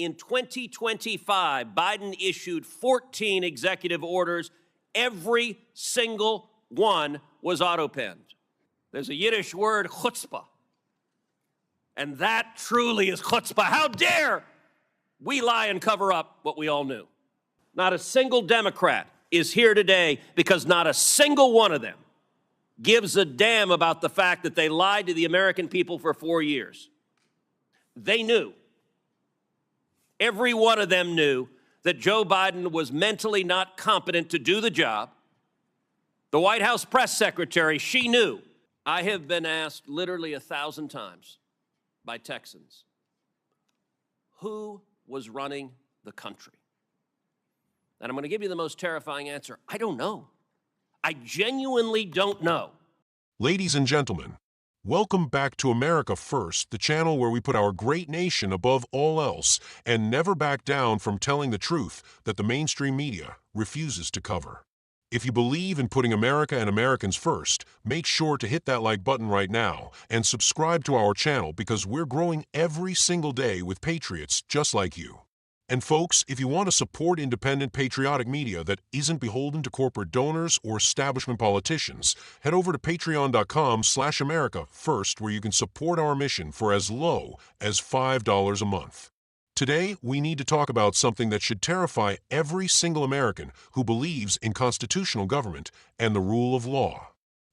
In 2025, Biden issued 14 executive orders. Every single one was autopenned. There's a Yiddish word, chutzpah. And that truly is chutzpah. How dare we lie and cover up what we all knew? Not a single Democrat is here today because not a single one of them gives a damn about the fact that they lied to the American people for 4 years. They knew. Every one of them knew that Joe Biden was mentally not competent to do the job. The White House press secretary, she knew. I have been asked literally 1,000 times by Texans, who was running the country? And I'm going to give you the most terrifying answer. I don't know. I genuinely don't know. Ladies and gentlemen, welcome back to America First, the channel where we put our great nation above all else and never back down from telling the truth that the mainstream media refuses to cover. If you believe in putting America and Americans first, make sure to hit that like button right now and subscribe to our channel because we're growing every single day with patriots just like you. And folks, if you want to support independent, patriotic media that isn't beholden to corporate donors or establishment politicians, head over to patreon.com/America First, where you can support our mission for as low as $5 a month. Today, we need to talk about something that should terrify every single American who believes in constitutional government and the rule of law.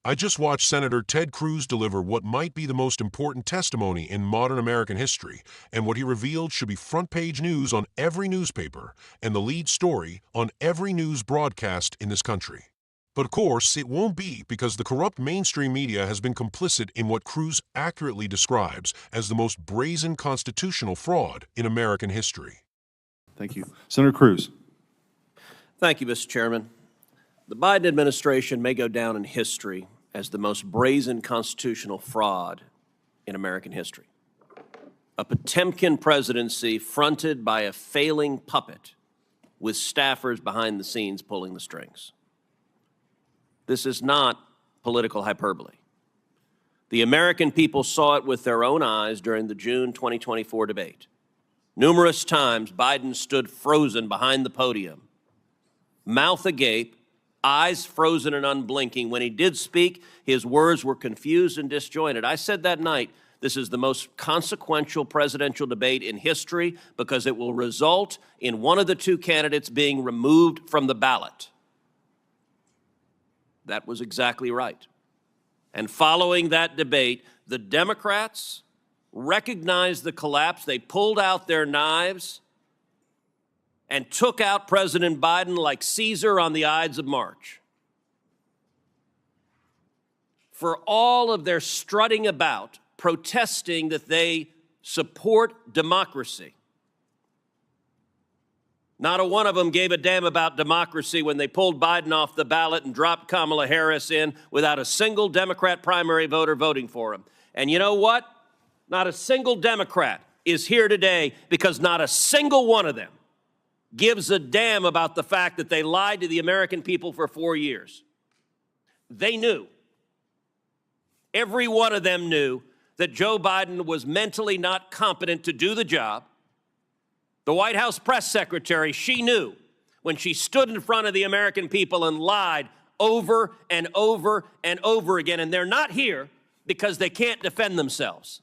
I just watched Senator Ted Cruz deliver what might be the most important testimony in modern American history, and what he revealed should be front-page news on every newspaper and the lead story on every news broadcast in this country. But of course, it won't be, because the corrupt mainstream media has been complicit in what Cruz accurately describes as the most brazen constitutional fraud in American history. Thank you. Senator Cruz. Thank you, Mr. Chairman. The Biden administration may go down in history as the most brazen constitutional fraud in American history. A Potemkin presidency fronted by a failing puppet with staffers behind the scenes pulling the strings. This is not political hyperbole. The American people saw it with their own eyes during the June 2024 debate. Numerous times, Biden stood frozen behind the podium, mouth agape, eyes frozen and unblinking. When he did speak, his words were confused and disjointed. I said that night, this is the most consequential presidential debate in history because it will result in one of the two candidates being removed from the ballot. That was exactly right. And following that debate, the Democrats recognized the collapse. They pulled out their knives and took out President Biden like Caesar on the Ides of March. For all of their strutting about, protesting that they support democracy, not a one of them gave a damn about democracy when they pulled Biden off the ballot and dropped Kamala Harris in without a single Democrat primary voter voting for him. And you know what? Not a single Democrat is here today because not a single one of them gives a damn about the fact that they lied to the American people for 4 years. They knew. Every one of them knew that Joe Biden was mentally not competent to do the job. The White House press secretary, she knew when she stood in front of the American people and lied over and over and over again. And they're not here because they can't defend themselves.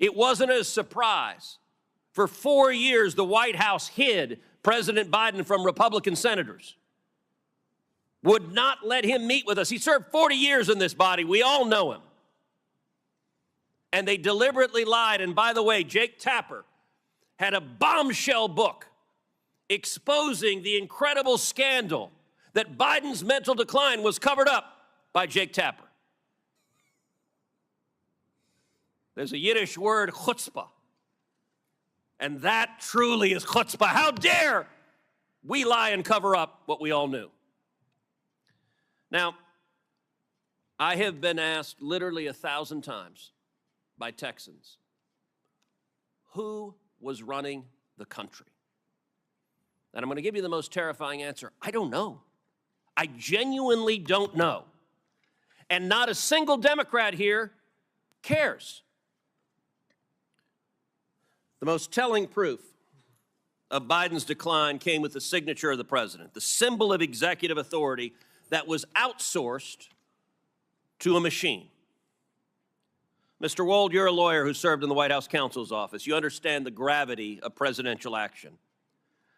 It wasn't a surprise. For 4 years, the White House hid President Biden from Republican senators, would not let him meet with us. He served 40 years in this body. We all know him. And they deliberately lied. And by the way, Jake Tapper had a bombshell book exposing the incredible scandal that Biden's mental decline was covered up by Jake Tapper. There's a Yiddish word, chutzpah. And that truly is chutzpah. How dare we lie and cover up what we all knew? Now, I have been asked literally 1,000 times by Texans, who was running the country? And I'm going to give you the most terrifying answer. I don't know. I genuinely don't know. And not a single Democrat here cares. The most telling proof of Biden's decline came with the signature of the president, the symbol of executive authority that was outsourced to a machine. Mr. Wold, you're a lawyer who served in the White House counsel's office. You understand the gravity of presidential action.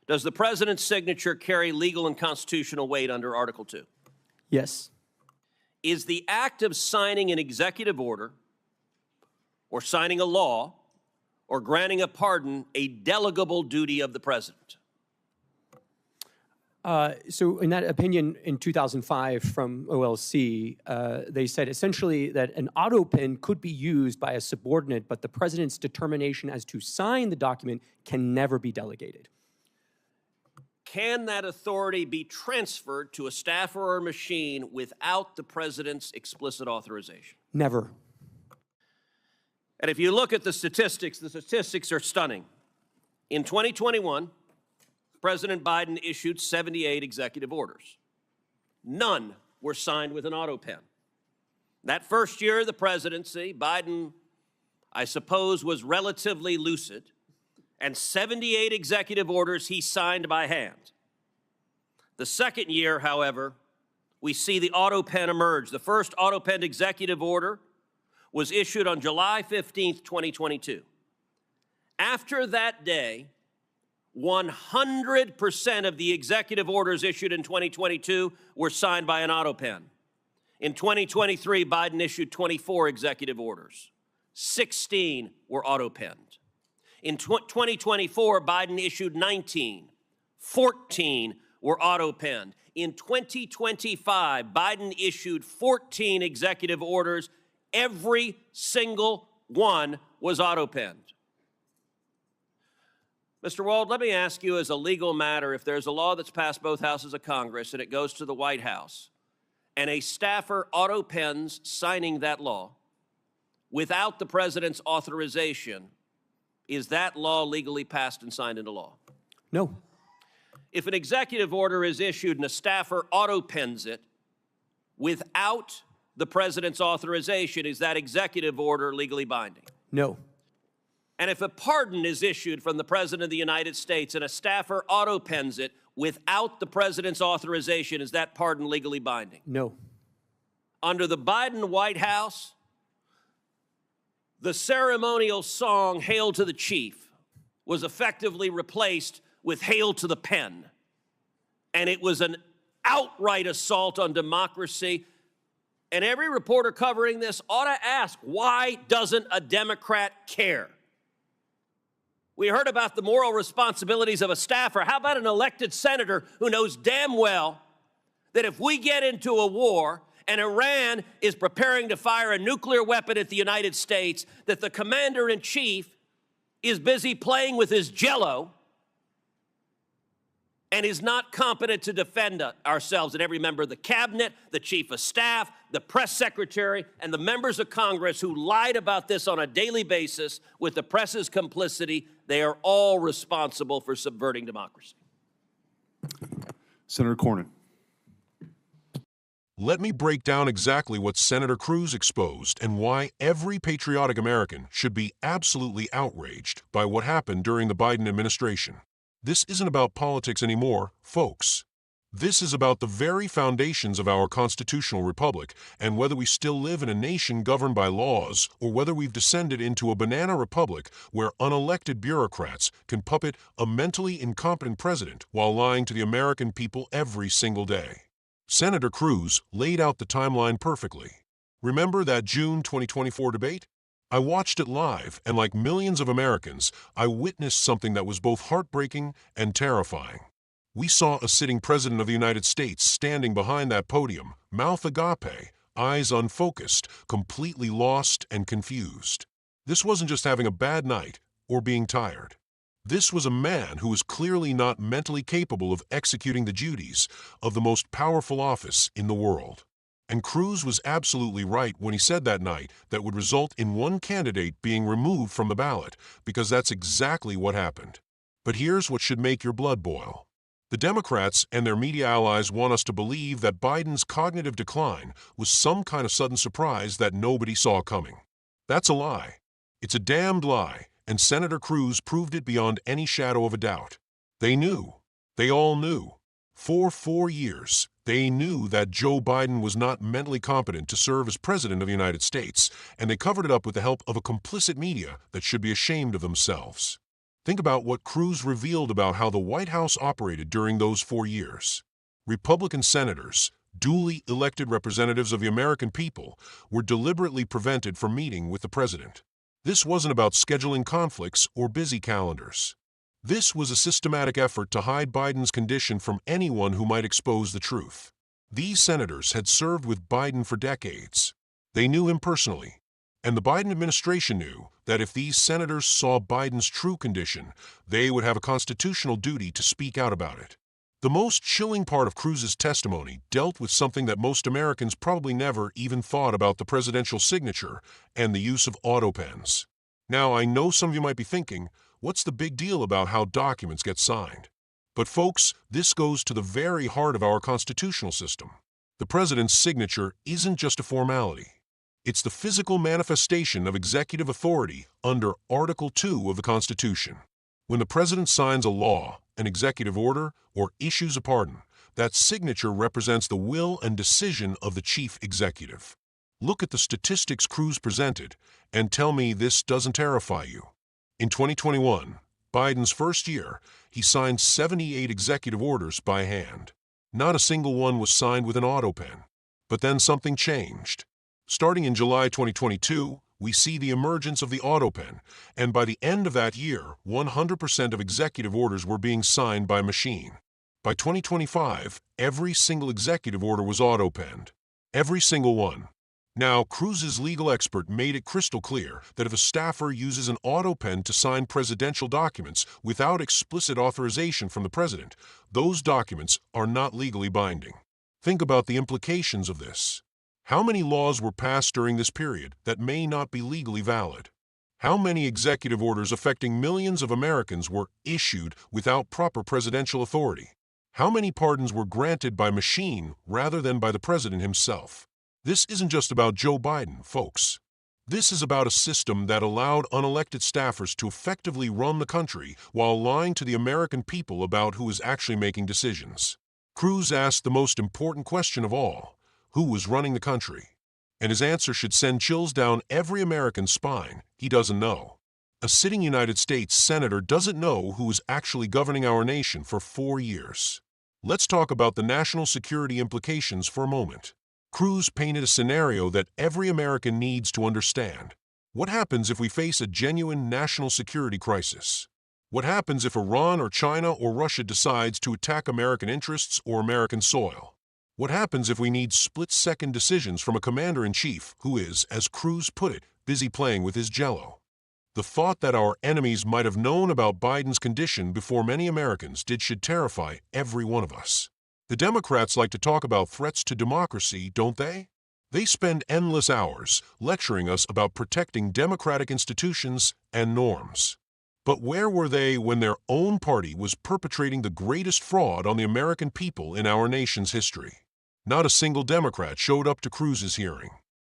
Does the president's signature carry legal and constitutional weight under Article 2? Yes. Is the act of signing an executive order or signing a law or granting a pardon a delegable duty of the president? So in that opinion in 2005 from OLC, they said essentially that an autopen could be used by a subordinate, but the president's determination as to sign the document can never be delegated. Can that authority be transferred to a staffer or a machine without the president's explicit authorization? Never. And if you look at the statistics are stunning. In 2021, President Biden issued 78 executive orders. None were signed with an autopen. That first year of the presidency, Biden, I suppose, was relatively lucid, and 78 executive orders he signed by hand. The second year, however, we see the autopen emerge. The first autopen executive order was issued on July 15th, 2022. After that day, 100% of the executive orders issued in 2022 were signed by an autopen. In 2023, Biden issued 24 executive orders. 16 were autopenned. In 2024, Biden issued 19. 14 were autopenned. In 2025, Biden issued 14 executive orders. Every single one was autopenned. Mr. Wold, let me ask you as a legal matter, if there's a law that's passed both houses of Congress and it goes to the White House, and a staffer autopens signing that law without the president's authorization, is that law legally passed and signed into law? No. If an executive order is issued and a staffer autopens it without the president's authorization, is that executive order legally binding? No. And if a pardon is issued from the President of the United States and a staffer autopens it without the president's authorization, is that pardon legally binding? No. Under the Biden White House, the ceremonial song, Hail to the Chief, was effectively replaced with Hail to the Pen. And it was an outright assault on democracy. And every reporter covering this ought to ask, why doesn't a Democrat care? We heard about the moral responsibilities of a staffer. How about an elected senator who knows damn well that if we get into a war and Iran is preparing to fire a nuclear weapon at the United States, that the commander-in-chief is busy playing with his jello and is not competent to defend ourselves, and every member of the cabinet, the chief of staff, the press secretary, and the members of Congress who lied about this on a daily basis with the press's complicity, they are all responsible for subverting democracy. Senator Cornyn. Let me break down exactly what Senator Cruz exposed and why every patriotic American should be absolutely outraged by what happened during the Biden administration. This isn't about politics anymore, folks. This is about the very foundations of our constitutional republic and whether we still live in a nation governed by laws or whether we've descended into a banana republic where unelected bureaucrats can puppet a mentally incompetent president while lying to the American people every single day. Senator Cruz laid out the timeline perfectly. Remember that June 2024 debate? I watched it live, and like millions of Americans, I witnessed something that was both heartbreaking and terrifying. We saw a sitting president of the United States standing behind that podium, mouth agape, eyes unfocused, completely lost and confused. This wasn't just having a bad night or being tired. This was a man who was clearly not mentally capable of executing the duties of the most powerful office in the world. And Cruz was absolutely right when he said that night that would result in one candidate being removed from the ballot, because that's exactly what happened. But here's what should make your blood boil. The Democrats and their media allies want us to believe that Biden's cognitive decline was some kind of sudden surprise that nobody saw coming. That's a lie. It's a damned lie, and Senator Cruz proved it beyond any shadow of a doubt. They knew. They all knew. For 4 years, they knew that Joe Biden was not mentally competent to serve as president of the United States, and they covered it up with the help of a complicit media that should be ashamed of themselves. Think about what Cruz revealed about how the White House operated during those 4 years. Republican senators, duly elected representatives of the American people, were deliberately prevented from meeting with the president. This wasn't about scheduling conflicts or busy calendars. This was a systematic effort to hide Biden's condition from anyone who might expose the truth. These senators had served with Biden for decades. They knew him personally, and the Biden administration knew that if these senators saw Biden's true condition, they would have a constitutional duty to speak out about it. The most chilling part of Cruz's testimony dealt with something that most Americans probably never even thought about: the presidential signature and the use of autopens. Now, I know some of you might be thinking, what's the big deal about how documents get signed? But folks, this goes to the very heart of our constitutional system. The president's signature isn't just a formality. It's the physical manifestation of executive authority under Article 2 of the Constitution. When the president signs a law, an executive order, or issues a pardon, that signature represents the will and decision of the chief executive. Look at the statistics Cruz presented and tell me this doesn't terrify you. In 2021, Biden's first year, he signed 78 executive orders by hand. Not a single one was signed with an autopen. But then something changed. Starting in July 2022, we see the emergence of the autopen, and by the end of that year, 100% of executive orders were being signed by machine. By 2025, every single executive order was autopenned. Every single one. Now, Cruz's legal expert made it crystal clear that if a staffer uses an autopen to sign presidential documents without explicit authorization from the president, those documents are not legally binding. Think about the implications of this. How many laws were passed during this period that may not be legally valid? How many executive orders affecting millions of Americans were issued without proper presidential authority? How many pardons were granted by machine rather than by the president himself? This isn't just about Joe Biden, folks. This is about a system that allowed unelected staffers to effectively run the country while lying to the American people about who is actually making decisions. Cruz asked the most important question of all: who was running the country? And his answer should send chills down every American's spine. He doesn't know. A sitting United States senator doesn't know who was actually governing our nation for 4 years. Let's talk about the national security implications for a moment. Cruz painted a scenario that every American needs to understand. What happens if we face a genuine national security crisis? What happens if Iran or China or Russia decides to attack American interests or American soil? What happens if we need split-second decisions from a commander-in-chief who is, as Cruz put it, busy playing with his jello? The thought that our enemies might have known about Biden's condition before many Americans did should terrify every one of us. The Democrats like to talk about threats to democracy, don't they? They spend endless hours lecturing us about protecting democratic institutions and norms. But where were they when their own party was perpetrating the greatest fraud on the American people in our nation's history? Not a single Democrat showed up to Cruz's hearing.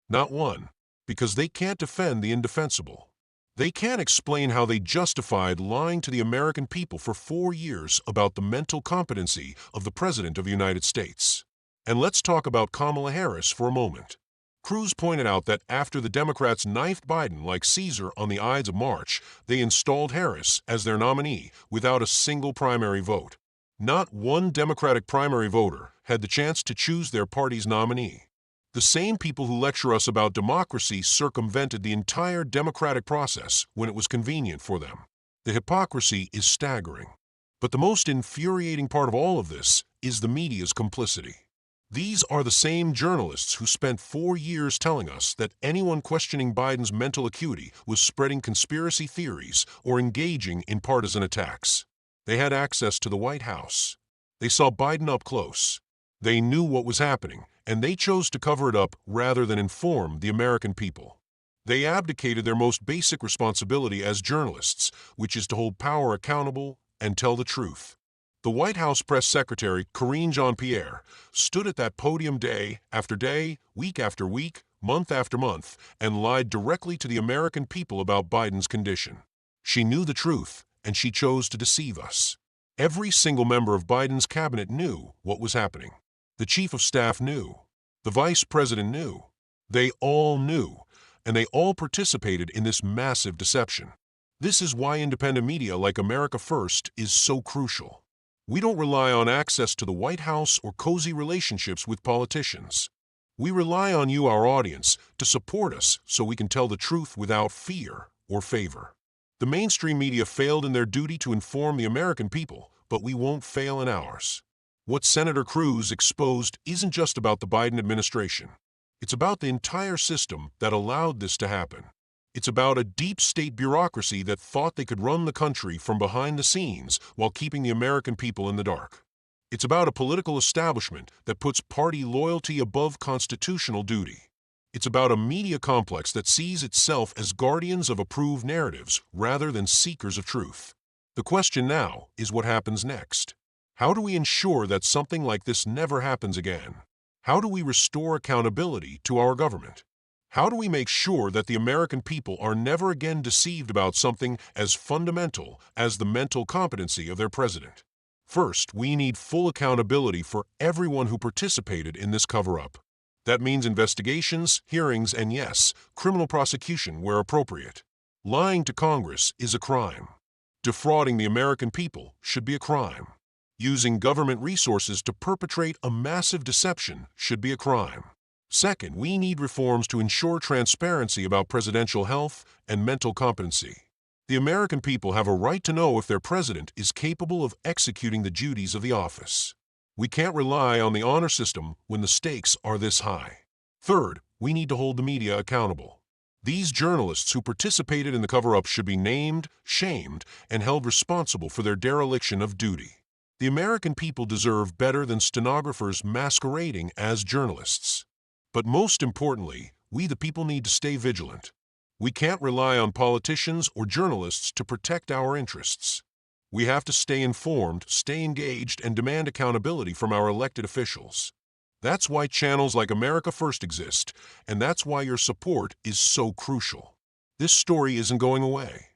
Not one. Because they can't defend the indefensible. They can't explain how they justified lying to the American people for 4 years about the mental competency of the President of the United States. And let's talk about Kamala Harris for a moment. Cruz pointed out that after the Democrats knifed Biden like Caesar on the Ides of March, they installed Harris as their nominee without a single primary vote. Not one Democratic primary voter had the chance to choose their party's nominee. The same people who lecture us about democracy circumvented the entire democratic process when it was convenient for them. The hypocrisy is staggering. But the most infuriating part of all of this is the media's complicity. These are the same journalists who spent 4 years telling us that anyone questioning Biden's mental acuity was spreading conspiracy theories or engaging in partisan attacks. They had access to the White House. They saw Biden up close. They knew what was happening, and they chose to cover it up rather than inform the American people. They abdicated their most basic responsibility as journalists, which is to hold power accountable and tell the truth. The White House press secretary, Karine Jean-Pierre, stood at that podium day after day, week after week, month after month, and lied directly to the American people about Biden's condition. She knew the truth, and she chose to deceive us. Every single member of Biden's cabinet knew what was happening. The chief of staff knew. The vice president knew. They all knew, and they all participated in this massive deception. This is why independent media like America First is so crucial. We don't rely on access to the White House or cozy relationships with politicians. We rely on you, our audience, to support us so we can tell the truth without fear or favor. The mainstream media failed in their duty to inform the American people, but we won't fail in ours. What Senator Cruz exposed isn't just about the Biden administration. It's about the entire system that allowed this to happen. It's about a deep state bureaucracy that thought they could run the country from behind the scenes while keeping the American people in the dark. It's about a political establishment that puts party loyalty above constitutional duty. It's about a media complex that sees itself as guardians of approved narratives rather than seekers of truth. The question now is what happens next. How do we ensure that something like this never happens again? How do we restore accountability to our government? How do we make sure that the American people are never again deceived about something as fundamental as the mental competency of their president? First, we need full accountability for everyone who participated in this cover-up. That means investigations, hearings, and yes, criminal prosecution where appropriate. Lying to Congress is a crime. Defrauding the American people should be a crime. Using government resources to perpetrate a massive deception should be a crime. Second, we need reforms to ensure transparency about presidential health and mental competency. The American people have a right to know if their president is capable of executing the duties of the office. We can't rely on the honor system when the stakes are this high. Third, we need to hold the media accountable. These journalists who participated in the cover-up should be named, shamed, and held responsible for their dereliction of duty. The American people deserve better than stenographers masquerading as journalists. But most importantly, we the people need to stay vigilant. We can't rely on politicians or journalists to protect our interests. We have to stay informed, stay engaged, and demand accountability from our elected officials. That's why channels like America First exist, and that's why your support is so crucial. This story isn't going away.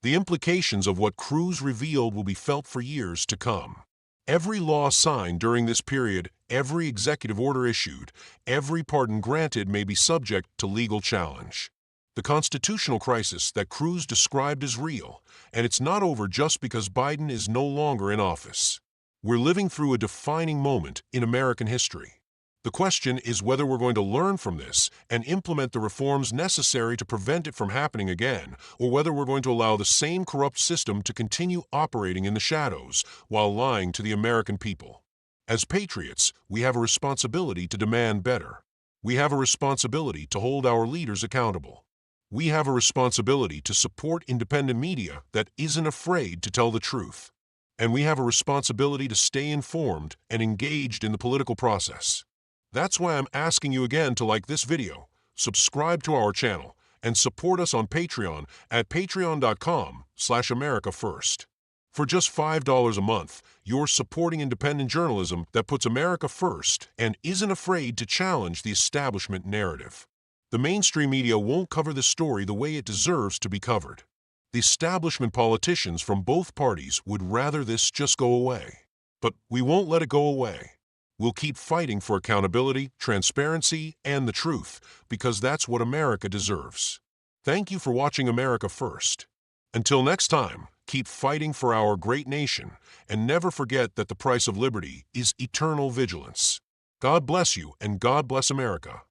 The implications of what Cruz revealed will be felt for years to come. Every law signed during this period, every executive order issued, every pardon granted may be subject to legal challenge. The constitutional crisis that Cruz described is real, and it's not over just because Biden is no longer in office. We're living through a defining moment in American history. The question is whether we're going to learn from this and implement the reforms necessary to prevent it from happening again, or whether we're going to allow the same corrupt system to continue operating in the shadows while lying to the American people. As patriots, we have a responsibility to demand better. We have a responsibility to hold our leaders accountable. We have a responsibility to support independent media that isn't afraid to tell the truth. And we have a responsibility to stay informed and engaged in the political process. That's why I'm asking you again to like this video, subscribe to our channel, and support us on Patreon at patreon.com/AmericaFirst. For just $5 a month, you're supporting independent journalism that puts America first and isn't afraid to challenge the establishment narrative. The mainstream media won't cover this story the way it deserves to be covered. The establishment politicians from both parties would rather this just go away. But we won't let it go away. We'll keep fighting for accountability, transparency, and the truth, because that's what America deserves. Thank you for watching America First. Until next time, keep fighting for our great nation, and never forget that the price of liberty is eternal vigilance. God bless you, and God bless America.